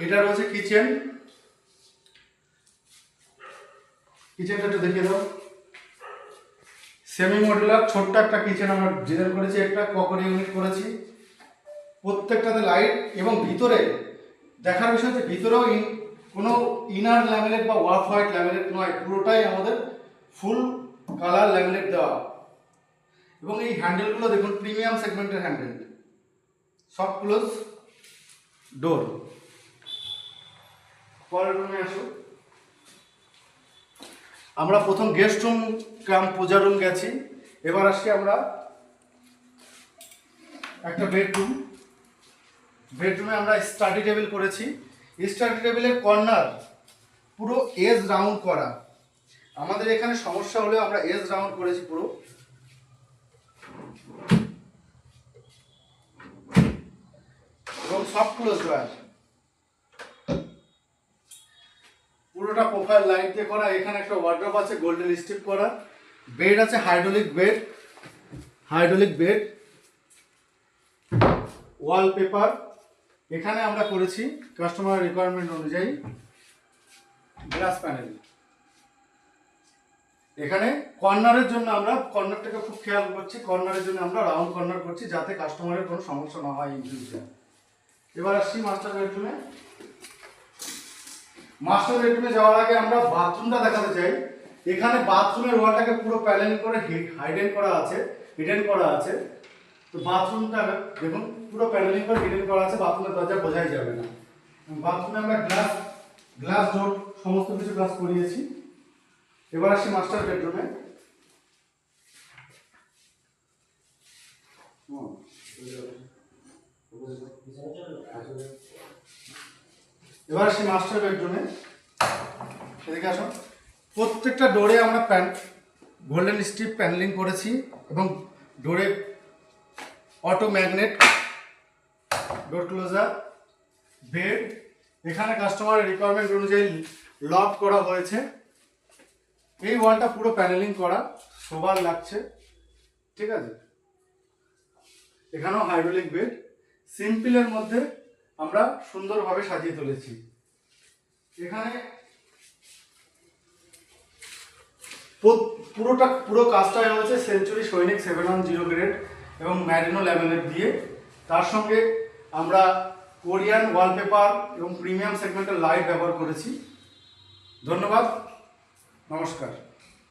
এটা রয়েছে কিচেন। কিচেনটা একটু দেখিয়ে দাও। সেমি মডুলার ছোট্ট একটা কিচেন আমরা ডিজাইন করেছি, একটা ককরি ইউনিট করেছি, প্রত্যেকটাতে লাইট। এবং ভিতরে দেখার বিষয় হচ্ছে ভিতরেও কোনো ইনার ল্যামিনেট বা ওয়ার্ক হোয়াইট ল্যামিনেট নয়, পুরোটাই আমাদের ফুল কালার ল্যামিনেট দেওয়া। এবং এই হ্যান্ডেলগুলো দেখুন প্রিমিয়াম সেগমেন্টের হ্যান্ডেল, সফট ক্লোজ ডোর। পরের রুমে আসো। আমরা প্রথম গেস্ট রুম কাম পূজা রুম গেছি, এবার আসছি আমরা একটা বেডরুম। বেডরুমে আমরা স্টাডি টেবিল করেছি। স্টাডি টেবিলের কর্নার পুরো এজ রাউন্ড করা। আমাদের এখানে সমস্যা হলেও আমরা এজ রাউন্ড করেছি পুরো। এবং সফট ক্লোজ ড্রয়ার, পুরোটা প্রোফাইল লাইট দিয়ে করা। এখানে একটা ওয়ার্ড্রপ আছে গোল্ডেন স্ট্রিপ করা। বেড আছে hydraulic bed, hydraulic bed. Wallpaper এখানে আমরা করেছি কাস্টমার রিকোয়ারমেন্ট অনুযায়ী গ্লাস প্যানেল। এখানে কর্নারের জন্য আমরা কর্নারটাকে খুব খেয়াল করছি, কর্নারের জন্য আমরা রাউন্ড কর্নার করছি যাতে কাস্টমারের কোনো সমস্যা না হয় ইন ফিউচার। এবার আসছি মাস্টার বেডরুমে। মাস্টার বেডরুমে যাওয়ার আগে আমরা বাথরুমটা দেখাতে চাই। এখানে বাথরুমের ওয়ালটাকে পুরো প্যানেলিং করে হাইডেন করা আছে, হিডেন করা আছে। তো বাথরুমটা দেখুন পুরো প্যানেলিং করে হিডেন করা আছে, বাথরুমের দরজা বোঝাই যাবে না। বাথরুমে আমরা গ্লাস ডোর সমস্ত কিছু কাজ করিয়েছি। এবার আসছি মাস্টার বেডরুমে। এবার আসছি মাস্টার বেডরুমে। এদিকে আসো। প্রত্যেকটা ডোরে আমরা গোল্ডেন স্ট্রিপ প্যানেলিং করেছি এবং ডোরে অটো ম্যাগনেট ডোর ক্লোজার। বেড এখানে কাস্টমারের রিকোয়ারমেন্ট অনুযায়ী লক করা হয়েছে। এই ওয়ালটা পুরো প্যানেলিং করা, সোবার লাগছে, ঠিক আছে। এখানেও হাইড্রোলিক বেড। সিম্পলের মধ্যে আমরা সুন্দরভাবে সাজিয়ে তুলেছি। এখানে পুরো কাজটাই হয়েছে সেঞ্চুরি সৈনিক 710 গ্রেড এবং ম্যারিনো ল্যামিনেট দিয়ে। তার সঙ্গে আমরা কোরিয়ান ওয়ালপেপার এবং প্রিমিয়াম সেগমেন্টের লাইট ব্যবহার করেছি। ধন্যবাদ, নমস্কার।